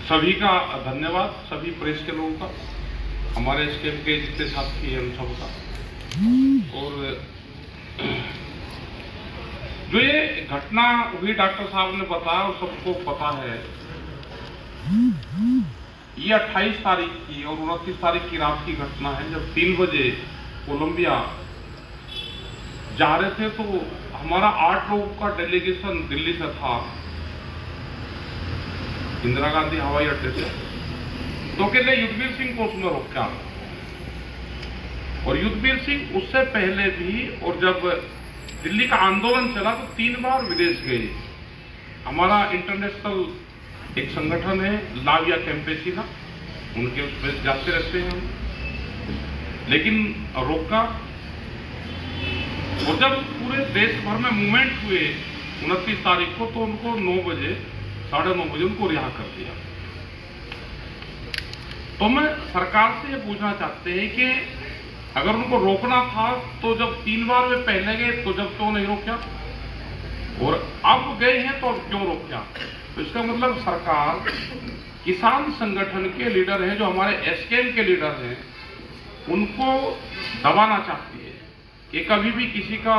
सभी का धन्यवाद, सभी प्रेस के लोगों का, हमारे एसकेएम के जितने साथी हैं उन सबका। और जो ये घटना हुई डॉक्टर साहब ने बताया और सबको पता है, ये 28 तारीख की और 29 तारीख की रात की घटना है, जब 3 बजे कोलंबिया जा रहे थे तो हमारा 8 लोगों का डेलीगेशन दिल्ली से था, इंदिरा गांधी हवाई अड्डे से। तो कहते युद्धवीर सिंह को उसमें रोका, और युद्धवीर सिंह उससे पहले भी, और जब दिल्ली का आंदोलन चला तो 3 बार विदेश गए। हमारा इंटरनेशनल एक संगठन है लाविया कैंपेसिना, उनके उसमें जाते रहते हैं हम, लेकिन रोका। और जब पूरे देश भर में मूवमेंट हुए 29 तारीख को, तो उनको 9 बजे 9:30 बजे उनको रिहा कर दिया। तो मैं सरकार से ये पूछना चाहते हैं कि अगर उनको रोकना था तो जब 3 बार वे पहले गए तो जब क्यों नहीं रोका, और अब गए हैं तो क्यों रोका? तो इसका मतलब सरकार किसान संगठन के लीडर हैं, जो हमारे एसकेएम के लीडर हैं, उनको दबाना चाहती है कि कभी भी किसी का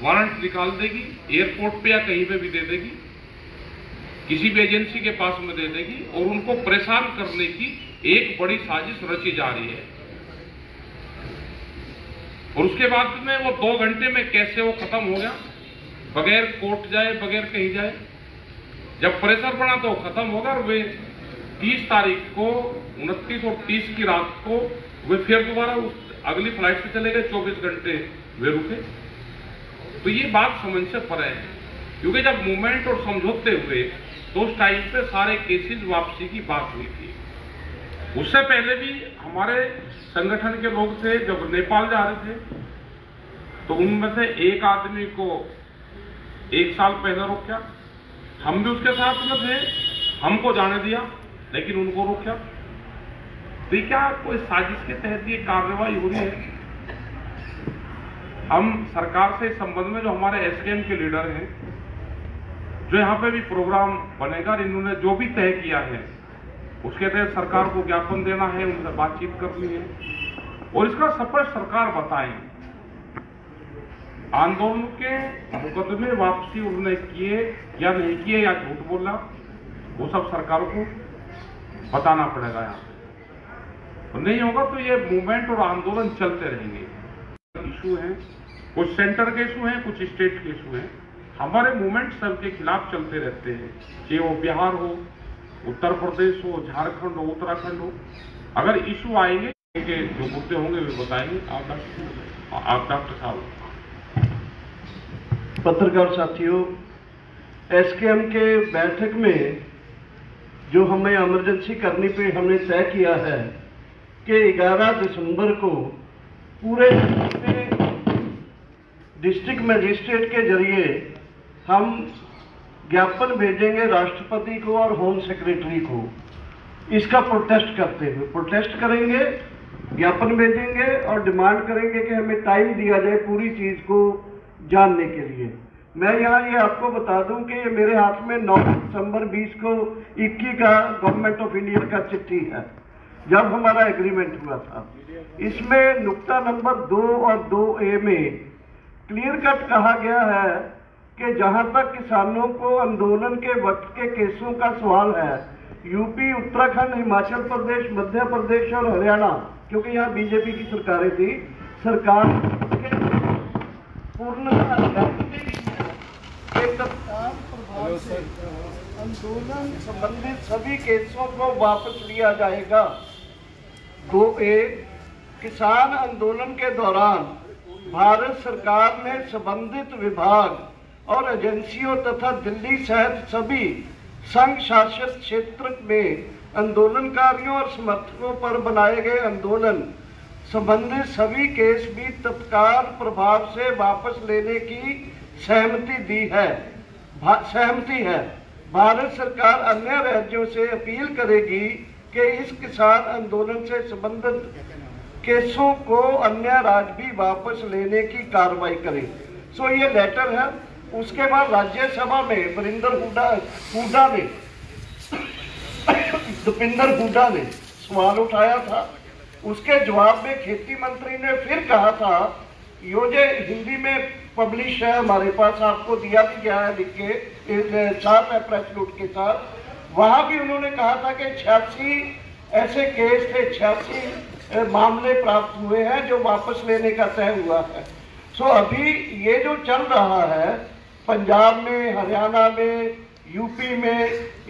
वारंट निकाल देगी, एयरपोर्ट पे या कहीं पे भी दे देगी, किसी भी एजेंसी के पास में दे देगी, और उनको परेशान करने की एक बड़ी साजिश रची जा रही है। और उसके बाद में वो 2 घंटे में कैसे वो खत्म हो गया, बगैर कोर्ट जाए, बगैर कहीं जाए। जब प्रेशर बढ़ा तो खत्म होगा, और वे 30 तारीख को 29 और 30 की रात को वे फिर दोबारा अगली फ्लाइट से चले गए, 24 घंटे वे रुके। तो ये बात समझ से परे है, क्योंकि जब मूवमेंट और समझौते हुए तो उस टाइम पे सारे केसेस वापसी की बात हुई थी। उससे पहले भी हमारे संगठन के लोग थे, जब नेपाल जा रहे थे तो उनमें से एक आदमी को 1 साल पहले रोका, हम भी उसके साथ में थे, हमको जाने दिया लेकिन उनको रोका। तो क्या कोई साजिश के तहत ये कार्रवाई हो रही है? हम सरकार से इस संबंध में, जो हमारे एसकेएम के लीडर हैं, जो यहाँ पे भी प्रोग्राम बनेगा, इन्होंने जो भी तय किया है उसके तहत सरकार को ज्ञापन देना है, उनसे बातचीत करनी है, और इसका स्पष्ट सरकार बताएं आंदोलन के मुकदमे वापसी उन्होंने किए या नहीं किए, या झूठ बोला, वो सब सरकार को बताना पड़ेगा। यहाँ तो नहीं होगा तो ये मूवमेंट और आंदोलन चलते रहेंगे। इशू हैं, कुछ सेंटर के इशू हैं, कुछ स्टेट के इशू हैं। हमारे मूवमेंट सबके खिलाफ चलते रहते हैं, चाहे वो बिहार हो, उत्तर प्रदेश हो, झारखंड हो, उत्तराखंड हो। अगर इशू आएंगे कि जो मुद्दे होंगे वे बताएंगे। आप डॉक्टर साहब। पत्रकार साथियों, एसकेएम के बैठक में जो हमें इमरजेंसी करनी पे हमने तय किया है कि 11 दिसंबर को पूरे डिस्ट्रिक्ट मजिस्ट्रेट के जरिए हम ज्ञापन भेजेंगे राष्ट्रपति को और होम सेक्रेटरी को, इसका प्रोटेस्ट करते हुए। प्रोटेस्ट करेंगे, ज्ञापन भेजेंगे और डिमांड करेंगे कि हमें टाइम दिया जाए पूरी चीज को जानने के लिए। मैं यहाँ ये आपको बता दूं कि ये मेरे हाथ में 9 दिसंबर 20 को 21 का गवर्नमेंट ऑफ इंडिया का चिट्ठी है, जब हमारा एग्रीमेंट हुआ था। इसमें नुक्ता नंबर 2 और 2A में क्लियर कट कहा गया है कि जहां तक किसानों को आंदोलन के वक्त के केसों का सवाल है, यूपी, उत्तराखंड, हिमाचल प्रदेश, मध्य प्रदेश और हरियाणा, क्योंकि यहाँ बीजेपी की सरकारें थी, सरकार के पूर्णतः तत्काल प्रभाव से आंदोलन संबंधित सभी केसों को वापस लिया जाएगा। 2A, किसान आंदोलन के दौरान भारत सरकार ने संबंधित विभाग और एजेंसियों तथा दिल्ली सहित सभी संघ शासित क्षेत्र में आंदोलनकारियों और समर्थकों पर बनाए गए आंदोलन संबंधित सभी केस भी तत्काल प्रभाव से वापस लेने की सहमति है। भारत सरकार अन्य राज्यों से अपील करेगी कि इस किसान आंदोलन से संबंधित केसों को अन्य राज्य भी वापस लेने की कार्रवाई करें। सो ये लेटर है। उसके बाद राज्यसभा में वरिंदर हुड्डा ने दीपेंद्र हुड्डा ने सवाल उठाया था, उसके जवाब में खेती मंत्री ने फिर कहा था, यो जो हिंदी में पब्लिश है हमारे पास, आपको दिया भी गया है लिख के, साथ है प्रेस नोट के साथ, वहां भी उन्होंने कहा था कि 86 ऐसे केस थे, 86 मामले प्राप्त हुए हैं जो वापस लेने का तय हुआ है। सो अभी ये जो चल रहा है पंजाब में, हरियाणा में, यूपी में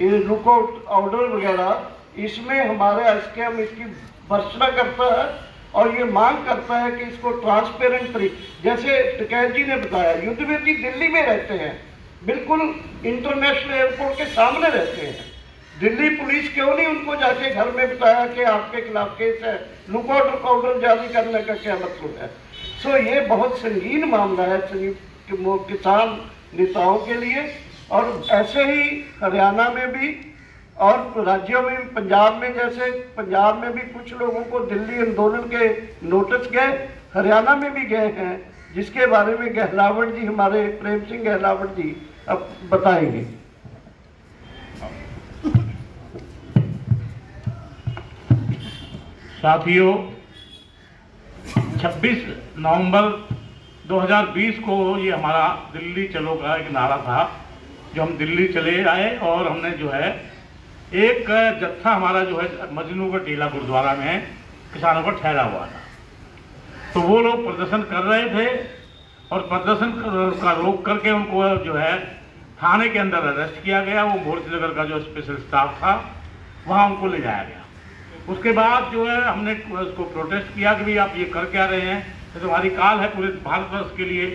लुकआउट ऑर्डर वगैरह, इसमें हमारा एसकेएम इसकी भर्त्सना करता है और ये मांग करता है कि इसको ट्रांसपेरेंट तरीके, जैसे टिकैत जी ने बताया, युद्धवीर जी दिल्ली में रहते हैं, बिल्कुल इंटरनेशनल एयरपोर्ट के सामने रहते हैं, दिल्ली पुलिस क्यों नहीं उनको जाके घर में बताया कि आपके खिलाफ केस है, लुकआउट ऑर्डर जारी करने का क्या मतलब है। सो ये बहुत संगीन मामला है किसान नेताओं के लिए, और ऐसे ही हरियाणा में भी और राज्यों में, पंजाब में, जैसे पंजाब में भी कुछ लोगों को दिल्ली आंदोलन के नोटिस गए, हरियाणा में भी गए हैं, जिसके बारे में गहलावत जी, हमारे प्रेम सिंह गहलावत जी अब बताएंगे। साथियों, 26 नवंबर 2020 को ये हमारा दिल्ली चलो का एक नारा था, जो हम दिल्ली चले आए और हमने जो है एक जत्था हमारा जो है मजनूगढ़ टीला गुरुद्वारा में किसानों का ठहरा हुआ था। तो वो लोग प्रदर्शन कर रहे थे और प्रदर्शन का रोक करके उनको जो है थाने के अंदर अरेस्ट किया गया। वो मोर्चनगर का जो स्पेशल स्टाफ था वहाँ उनको ले जाया गया। उसके बाद जो है हमने उसको प्रोटेस्ट किया कि भाई आप ये कर क्या रहे हैं, तो तुम्हारी काल है पूरे भारतवर्ष के लिए।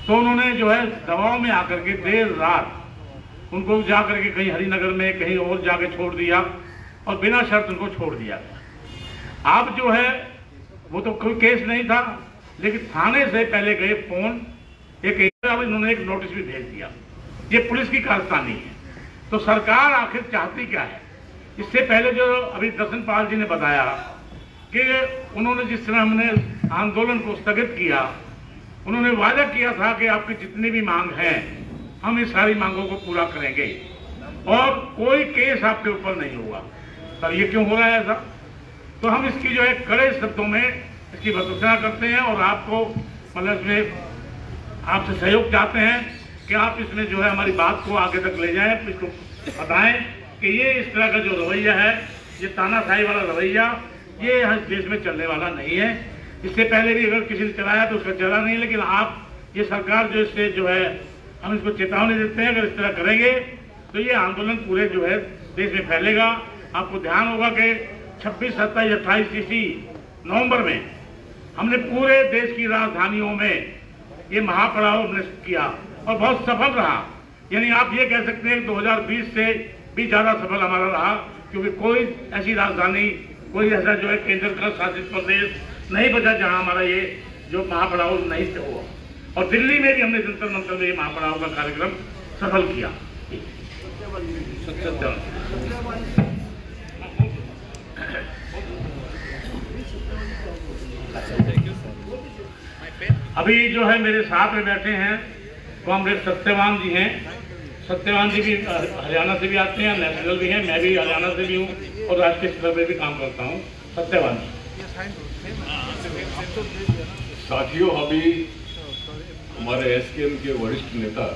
तो उन्होंने जो है दबाव में आकर के देर रात उनको जा करके कहीं हरिनगर में कहीं और जाके छोड़ दिया और बिना शर्त उनको छोड़ दिया गया। अब जो है वो तो कोई केस नहीं था, लेकिन थाने से पहले गए फोन एक इन्होंने एक नोटिस भी भेज दिया। ये पुलिस की कारस्तानी है। तो सरकार आखिर चाहती क्या है? इससे पहले जो अभी दर्शन पाल जी ने बताया कि उन्होंने जिस तरह हमने आंदोलन को स्थगित किया, उन्होंने वादा किया था कि आपकी जितनी भी मांग है हम इस सारी मांगों को पूरा करेंगे और कोई केस आपके ऊपर नहीं होगा। पर ये क्यों हो रहा है ऐसा? तो हम इसकी जो है कड़े शब्दों में इसकी भर्त्सना करते हैं और आपको मतलब इसमें आपसे सहयोग चाहते हैं कि आप इसमें जो है हमारी बात को आगे तक ले जाएं, इसको बताएं कि ये इस तरह का जो रवैया है, ये तानाशाही वाला रवैया, ये इस देश में चलने वाला नहीं है। इससे पहले भी अगर किसी ने चलाया तो उसका चला नहीं, लेकिन आप ये सरकार जो इससे जो है हम इसको चेतावनी देते हैं, अगर इस तरह करेंगे तो ये आंदोलन पूरे जो है देश में फैलेगा। आपको ध्यान होगा कि 26, 27, 28 इसी नवंबर में हमने पूरे देश की राजधानियों में ये महापड़ाव हमने किया और बहुत सफल रहा। यानी आप ये कह सकते हैं 2020 से भी ज़्यादा सफल हमारा रहा, क्योंकि कोई ऐसी राजधानी, कोई ऐसा जो है केंद्र का शासित प्रदेश नहीं बचा जहां हमारा ये जो महापड़ाव नहीं हुआ। और दिल्ली में भी हमने जंतर मंतर में ये महापड़ाव का कार्यक्रम सफल किया। अभी जो है मेरे साथ में बैठे हैं कॉमरेड सत्यवान जी हैं। सत्यवान जी भी हरियाणा से भी आते हैं, नेशनल भी हैं, मैं भी हरियाणा से भी हूँ और राष्ट्रीय स्तर पर भी काम करता हूँ। सत्यवान जी। साथियों, अभी हमारे एसकेएम के वरिष्ठ नेता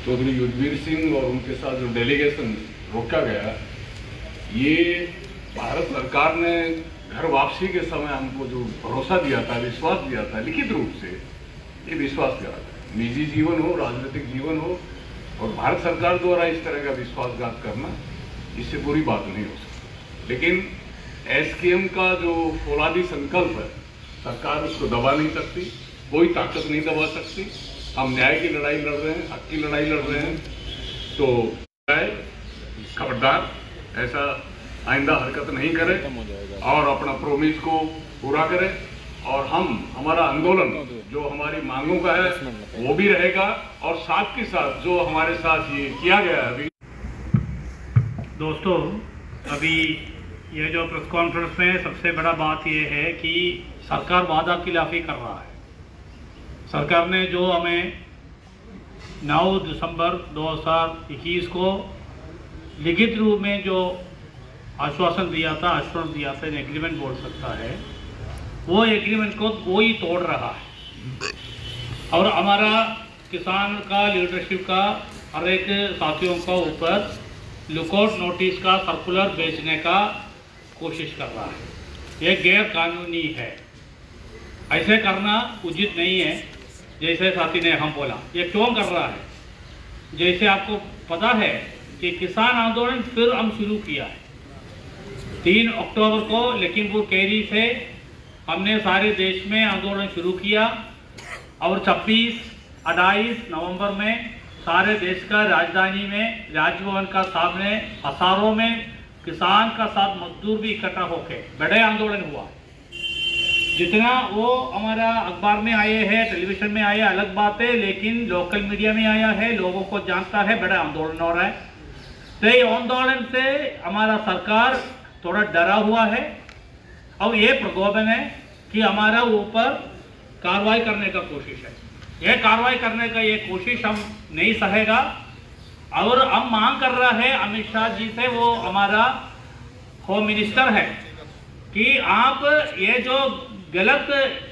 चौधरी युद्धवीर सिंह और उनके साथ जो डेलीगेशन रोका गया, ये भारत सरकार ने घर वापसी के समय हमको जो भरोसा दिया था, विश्वास दिया था, लिखित रूप से ये विश्वास दिया था। निजी जीवन हो, राजनीतिक जीवन हो, और भारत सरकार द्वारा इस तरह का विश्वासघात करना, इससे बुरी बात नहीं हो सकती। लेकिन एसकेएम का जो फौलादी संकल्प है, सरकार उसको दबा नहीं सकती, कोई ताकत नहीं दबा सकती। हम न्याय की लड़ाई लड़ रहे हैं, हक की लड़ाई लड़ रहे हैं, तो खबरदार ऐसा आइंदा हरकत नहीं करें और अपना प्रोमिस को पूरा करें। और हमारा आंदोलन जो हमारी मांगों का है वो भी रहेगा, और साथ के साथ जो हमारे साथ ये किया गया है अभी। दोस्तों, अभी ये जो प्रेस कॉन्फ्रेंस में सबसे बड़ा बात ये है कि सरकार वादा खिलाफी कर रहा है। सरकार ने जो हमें 9 दिसंबर 2021 को लिखित रूप में जो आश्वासन दिया था, आश्वासन दिया था, एग्रीमेंट बोल सकता है, वो एग्रीमेंट को कोई तोड़ रहा है। और हमारा किसान का लीडरशिप का हर एक साथियों का ऊपर लुकआउट नोटिस का सर्कुलर भेजने का कोशिश कर रहा है। ये गैर कानूनी है, ऐसे करना उचित नहीं है। जैसे साथी ने हम बोला, ये क्यों कर रहा है? जैसे आपको पता है कि किसान आंदोलन फिर हम शुरू किया है 3 अक्टूबर को लखीमपुर कैरी से हमने सारे देश में आंदोलन शुरू किया और 26-28 नवंबर में सारे देश का राजधानी में राजभवन का सामने हजारों में किसान का साथ मजदूर भी इकट्ठा होकर बड़े आंदोलन हुआ। जितना वो हमारा अखबार में आए हैं, टेलीविजन में आया अलग बात है, लेकिन लोकल मीडिया में आया है, लोगों को जानता है, बड़ा आंदोलन हो रहा है। तो ये आंदोलन से हमारा सरकार थोड़ा डरा हुआ है और ये प्रकोपन है कि हमारा ऊपर कार्रवाई करने का कोशिश है। ये कार्रवाई करने का ये कोशिश हम नहीं सहेगा और हम मांग कर रहा है अमित शाह जी से, वो हमारा होम मिनिस्टर है, कि आप ये जो गलत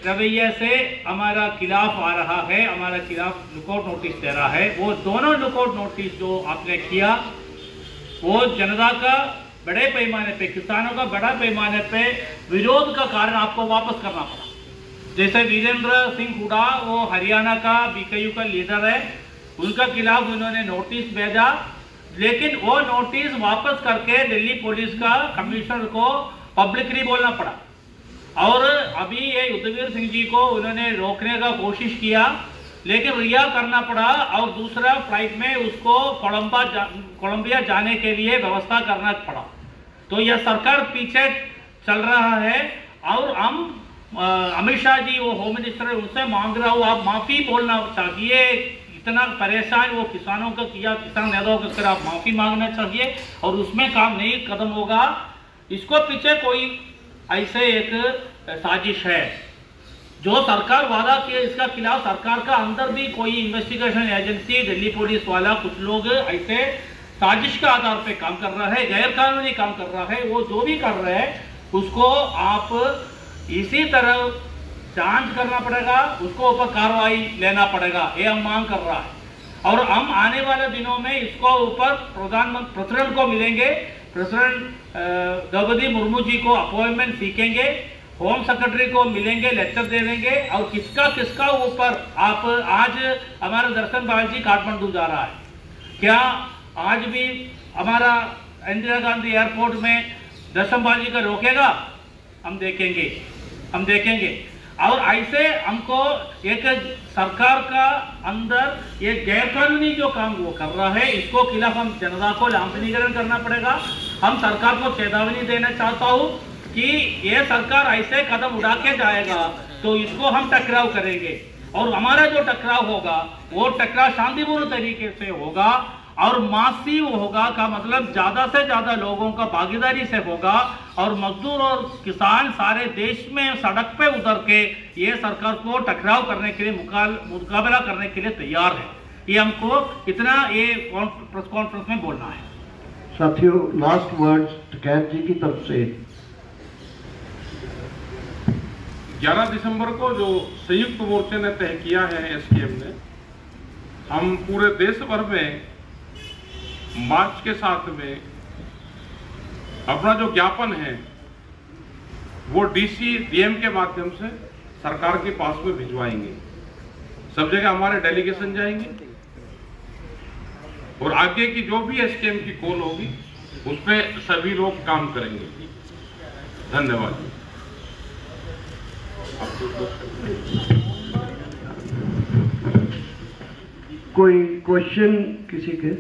रवैये से हमारा खिलाफ आ रहा है, हमारा खिलाफ लुकआउट नोटिस दे रहा है, वो दोनों लुकआउट नोटिस जो आपने किया वो जनता का बड़े पैमाने पे, किसानों का बड़ा पैमाने पे विरोध का कारण आपको वापस करना पड़ा। जैसे वीरेंद्र सिंह हुडा, वो हरियाणा का बीकेयू का लीडर है, उनका खिलाफ उन्होंने नोटिस भेजा, लेकिन वो नोटिस वापस करके दिल्ली पुलिस का कमिश्नर को पब्लिकली बोलना पड़ा। और अभी ये युद्धवीर सिंह जी को उन्होंने रोकने का कोशिश किया, लेकिन रिहा करना पड़ा और दूसरा फ्लाइट में उसको कोलंबिया जाने के लिए व्यवस्था करना पड़ा। तो यह सरकार पीछे चल रहा है और हम अमित शाह जी, वो होम मिनिस्टर है, उनसे मांग रहा हूँ, आप माफ़ी बोलना चाहिए। इतना परेशान वो किसानों का किया, किसान नेताओं को कर आप माफ़ी मांगना चाहिए और उसमें काम नहीं कदम होगा। इसको पीछे कोई ऐसे एक साजिश है जो सरकार वादा किए, इसका खिलाफ सरकार का अंदर भी कोई इन्वेस्टिगेशन एजेंसी, दिल्ली पुलिस वाला, कुछ लोग ऐसे साजिश के आधार पे काम कर रहा है, गैर कानूनी काम कर रहा है। वो जो भी कर रहे हैं उसको आप इसी तरह जांच करना पड़ेगा, उसको ऊपर कार्रवाई लेना पड़ेगा, ये हम मांग कर रहा है। और हम आने वाले दिनों में इसको ऊपर प्रधानमंत्री प्रेसिडेंट को मिलेंगे, प्रेसिडेंट द्रौपदी मुर्मू जी को अपॉइंटमेंट सीखेंगे, होम सेक्रेटरी को मिलेंगे, लेक्चर दे देंगे और किसका ऊपर आप आज हमारा दर्शन पाल जी काठमांडू जा रहा है, क्या आज भी हमारा इंदिरा गांधी एयरपोर्ट में दर्शन पाल जी का रोकेगा? हम देखेंगे। और ऐसे हमको एक सरकार का अंदर एक गैरकानूनी जो काम वो कर रहा है, इसको खिलाफ हम जनता को लांछनीकरण करना पड़ेगा। हम सरकार को चेतावनी देना चाहता हूँ कि ये सरकार ऐसे कदम उठा के जाएगा तो इसको हम टकराव करेंगे और हमारा जो टकराव होगा वो टकराव शांतिपूर्ण तरीके से होगा और मासिव होगा, का मतलब ज्यादा से ज्यादा लोगों का भागीदारी से होगा और मजदूर और किसान सारे देश में सड़क पे उतर के ये सरकार को टकराव करने के लिए, मुकाबला करने के लिए तैयार है। ये हमको इतना ये प्रेस कॉन्फ्रेंस में बोलना है। साथियों, लास्ट वर्ड्स टिकैत जी की तरफ से। 11 दिसंबर को जो संयुक्त मोर्चे ने तय किया है एसकेएम ने, हम पूरे देश भर में मार्च के साथ में अपना जो ज्ञापन है वो डीसी डीएम के माध्यम से सरकार के पास में भिजवाएंगे। सब जगह हमारे डेलीगेशन जाएंगे और आगे की जो भी एसकेएम की कॉल होगी उस पर सभी लोग काम करेंगे। धन्यवाद। कोई क्वेश्चन किसी के?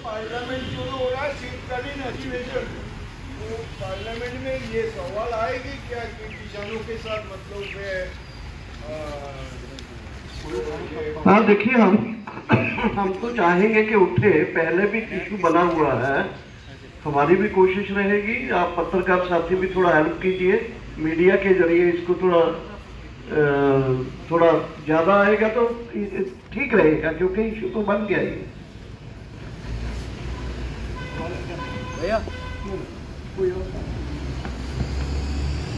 पार्लियामेंट शुरू हो रहा है, शीतकालीन अधिवेशन, तो पार्लियामेंट में ये सवाल आएगी क्या कि किसानों के साथ मतलब हाँ, देखिए हम तो चाहेंगे कि उठे, पहले भी इशू बना हुआ है, हमारी भी कोशिश रहेगी। आप पत्रकार साथी भी थोड़ा हेल्प कीजिए, मीडिया के जरिए इसको थोड़ा ज़्यादा आएगा तो ठीक रहेगा, क्योंकि इशू तो बन गया ही।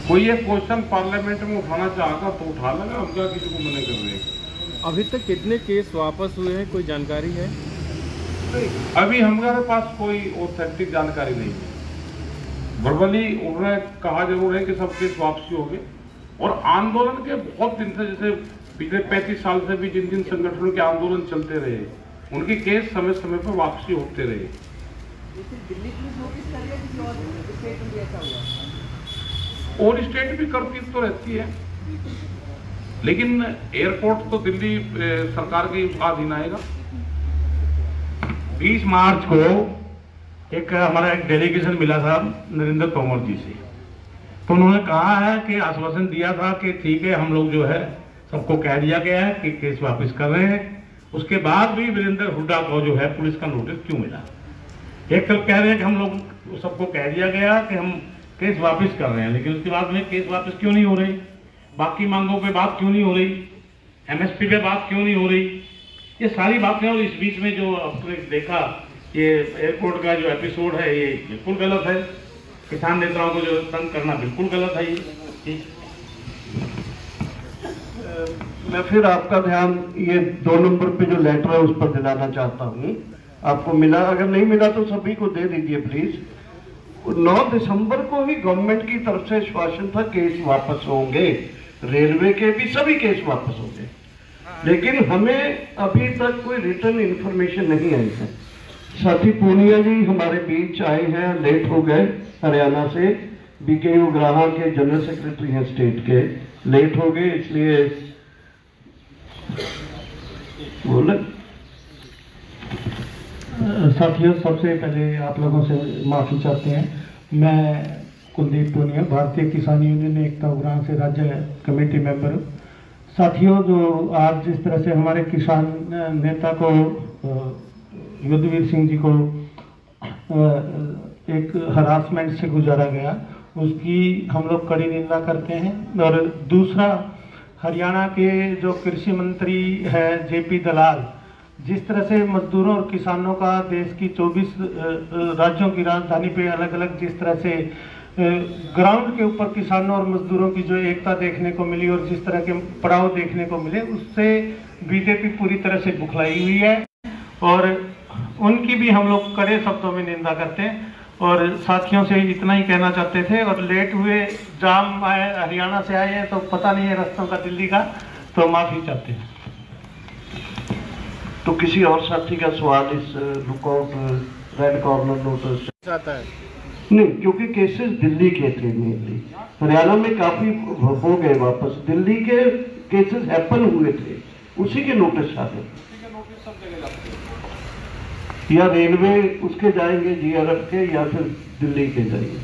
कोई एक क्वेश्चन पार्लियामेंट में उठाना चाहता तो उठा लेगा, हम क्या किसी को मना कर रहे हैं। अभी तक कितने केस वापस हुए हैं, कोई जानकारी है? अभी हमारे पास कोई ऑथेंटिक जानकारी नहीं है। वर्बली उन्होंने कहा जरूर है कि सब केस वापसी हो गए, और आंदोलन के बहुत दिन से, जैसे पिछले 35 साल से भी जिन जिन संगठनों के आंदोलन चलते रहे, उनके केस समय समय पर वापसी होते रहे। और स्टेट भी करती तो रहती है, लेकिन एयरपोर्ट तो दिल्ली सरकार के अधीन आएगा। 20 मार्च को एक हमारा एक डेलीगेशन मिला था नरेंद्र तोमर जी से, तो उन्होंने कहा है कि आश्वासन दिया था कि ठीक है, हम लोग जो है सबको कह दिया गया है कि केस वापस कर रहे हैं। उसके बाद भी वीरेंद्र हुड्डा को जो है पुलिस का नोटिस क्यों मिला? एक तरफ कह रहे हैं कि हम लोग सबको कह दिया गया कि हम केस वापस कर रहे हैं, लेकिन उसके बाद में केस वापस क्यों नहीं हो रही? बाकी मांगों पे बात क्यों नहीं हो रही? एमएसपी पे बात क्यों नहीं हो रही? ये सारी बातें, और इस बीच में जो आपने देखा ये एयरपोर्ट का जो एपिसोड है, ये बिल्कुल गलत है। किसान नेताओं को जो तंग करना बिल्कुल गलत है ये। मैं फिर आपका ध्यान ये 2 नंबर पे जो लेटर है उस पर दिलाना चाहता हूँ। आपको मिला, अगर नहीं मिला तो सभी को दे दीजिए प्लीज। 9 दिसंबर को ही गवर्नमेंट की तरफ से आश्वासन था केस वापस होंगे, रेलवे के भी सभी केस वापस होंगे, लेकिन हमें अभी तक कोई रिटर्न इंफॉर्मेशन नहीं आई है। साथी पूनिया जी हमारे बीच आए हैं, लेट हो गए, हरियाणा से बीकेयू ग्राहक के जनरल सेक्रेटरी हैं स्टेट के, लेट हो गए, इसलिए बोले। साथियों, सबसे पहले आप लोगों से माफ़ी चाहते हैं। मैं कुलदीप टोनिया, भारतीय किसान यूनियन एकता उग्राण से राज्य कमेटी मेंबर हूँ। साथियों, जो आज जिस तरह से हमारे किसान नेता को युद्धवीर सिंह जी को एक हरासमेंट से गुजारा गया, उसकी हम लोग कड़ी निंदा करते हैं। और दूसरा, हरियाणा के जो कृषि मंत्री है जेपी दलाल, जिस तरह से मजदूरों और किसानों का देश की 24 राज्यों की राजधानी पे अलग अलग जिस तरह से ग्राउंड के ऊपर किसानों और मजदूरों की जो एकता देखने को मिली और जिस तरह के पड़ाव देखने को मिले, उससे बीजेपी पूरी तरह से बुखलाई हुई है और उनकी भी हम लोग कड़े शब्दों में निंदा करते हैं। और साथियों से इतना ही कहना चाहते थे। और लेट हुए, जाम आए, हरियाणा से आए हैं तो पता नहीं है रास्तों का दिल्ली का, तो माफ़ी चाहते हैं। तो किसी और साथी का सवाल इस लुकआउट रेड कॉर्नर नोटिस आता है? नहीं, क्योंकि केसेस दिल्ली के थे मेनली, हरियाणा में काफी हो गए वापस, दिल्ली के केसेस हैपन हुए थे, उसी के नोटिस आ गए, या रेलवे उसके जाएंगे जीआरएफ के, या फिर दिल्ली के जाएंगे।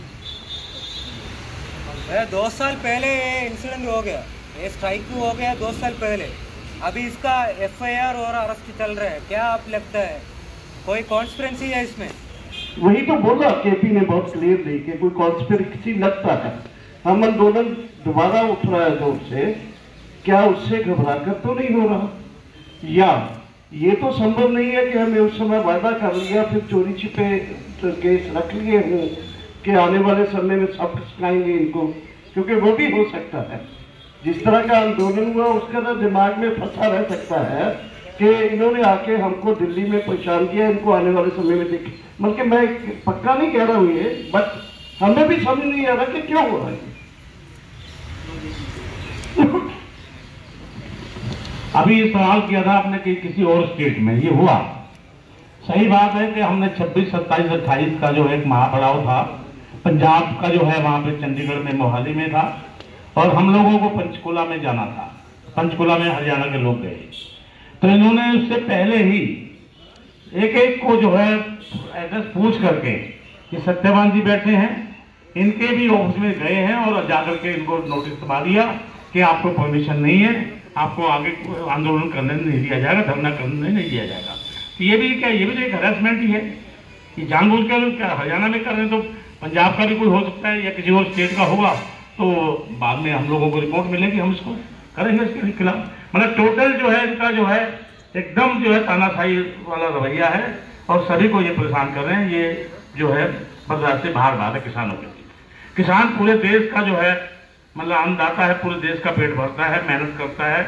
2 साल पहले ये इंसिडेंट हो गया, ये स्ट्राइक भी हो गया 2 साल पहले। अभी इसका एफआईआर और अरेस्ट चल रहा है। क्या आप लगता है कोई कॉन्स्पिरेसी है इसमें? वही तो बोला केपी ने बहुत क्लियरली कि कोई कॉन्स्पिरेसी लगता है। हम आंदोलन दोबारा उठ रहा है जोर से, क्या उससे घबराकर तो नहीं हो रहा? या ये तो संभव नहीं है कि हमें उस समय वादा कर लिया, फिर चोरी छिपे तो केस रख लिए हों कि आने वाले समय में सब सिखाएंगे इनको, क्योंकि वो भी हो सकता है। जिस तरह का आंदोलन हुआ उसका ना दिमाग में फंसा रह सकता है कि इन्होंने आके हमको दिल्ली में परेशान किया, इनको आने वाले समय में देखें। बल्कि मैं पक्का नहीं कह रहा हूँ ये, बट हमें भी समझ नहीं आ रहा कि क्यों हो रहा है। अभी ये सवाल किया था आपने कि किसी और स्टेट में ये हुआ। सही बात है कि हमने 26, 27, 28 का जो एक महापड़ाव था पंजाब का जो है वहां पे चंडीगढ़ में, मोहाली में था, और हम लोगों को पंचकुला में जाना था। पंचकुला में हरियाणा के लोग गए, तो इन्होंने उससे पहले ही एक एक को जो है एड्रेस पूछ करके, ये सत्यवान जी बैठे हैं, इनके भी ऑफिस में गए हैं और जाकर के इनको नोटिस दबा दिया कि आपको परमिशन नहीं है, आपको आगे आंदोलन करने नहीं दिया जाएगा, धरना करने नहीं दिया जाएगा। तो ये भी क्या, ये भी तो एक हरासमेंट ही है कि जानबूझकर क्या हरियाणा में कर रहे हैं, तो पंजाब का भी कोई हो सकता है या किसी और स्टेट का होगा, तो बाद में हम लोगों को रिपोर्ट मिलेगी, हम इसको करेंगे इसके खिलाफ। मतलब टोटल जो है इनका जो है एकदम जो है तानाशाही वाला रवैया है और सभी को ये परेशान कर रहे हैं। ये जो है बाजार से बाहर रहा है किसानों के लिए। किसान पूरे देश का जो है मतलब अन्नदाता है, पूरे देश का पेट भरता है, मेहनत करता है।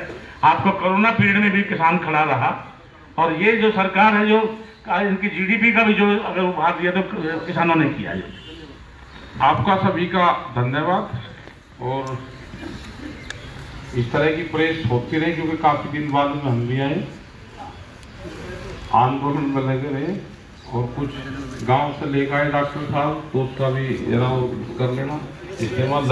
आपको कोरोना पीरियड में भी किसान खड़ा रहा, और ये जो सरकार है जो इनकी जीडीपी का भी जो अगर उभार दिया तो किसानों ने किया है। आपका सभी का धन्यवाद, और इस तरह की प्रेस होती रहे, क्योंकि काफी दिन बाद में हम भी आए, आंदोलन में लगे रहे, और कुछ गांव से लेकर आए डॉक्टर साहब, तो उसका भी जरा कर लेना इस्तेमाल।